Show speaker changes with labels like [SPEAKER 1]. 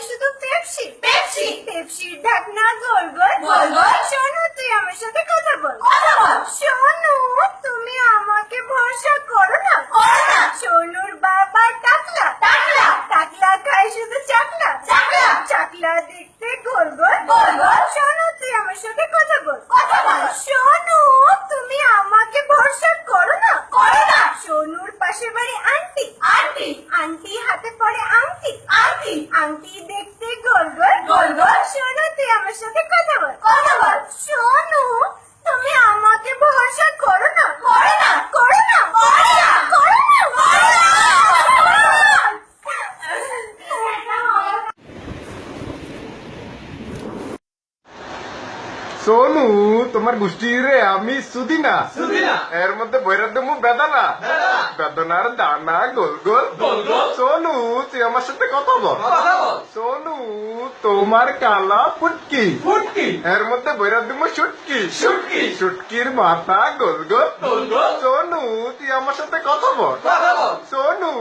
[SPEAKER 1] শুধু Pepsi Pepsi পেপসির ঢাকনা গোল গোল গোল গোল। শোনো তুই আমার সাথে কথা বল কথা বল। শোনো তুমি আমাকে ভরসা করো না করো না। শোনুর বাবা টাকলা টাকলা টাকলা খায় শুধু চাকলা চাকলা চাকলা দেখতে গোল গোল গোল গোল। শোনো তুই আমার সাথে কথা বল কথা বল। শোনো তুমি আমাকে ভরসা করো না করো না। শোনুর পাশের বাড়ি আন্টি আন্টি আন্টি হাতে পড়ে আংটি আংটি আংটি দেখতে গোল গোল গোল গোল। শোনো তুই আমার সাথে কথা বল কথা বল। শোনো তুমি আমাকে ভরসা করো না করো না করো না করো না করো না করো না।
[SPEAKER 2] সোনু তোমার গোষ্ঠী রে আমি সুদিনা
[SPEAKER 3] সুদিনা
[SPEAKER 2] এর মধ্যে বৈরাট দেবো বেদানা বেদনার দানা গোল গোল
[SPEAKER 3] গোল গোল।
[SPEAKER 2] সোনু তুই আমার সাথে কথা বল
[SPEAKER 3] কথা বল।
[SPEAKER 2] সোনু তোমার কালা ফুটকি
[SPEAKER 3] ফুটকি
[SPEAKER 2] এর মধ্যে বৈরাট দেবো শুটকি
[SPEAKER 3] শুটকি
[SPEAKER 2] শুটকির মাথা গোল গোল
[SPEAKER 3] গোল গোল।
[SPEAKER 2] সোনু তুই আমার সাথে কথা বল
[SPEAKER 3] কথা বল।
[SPEAKER 2] সোনু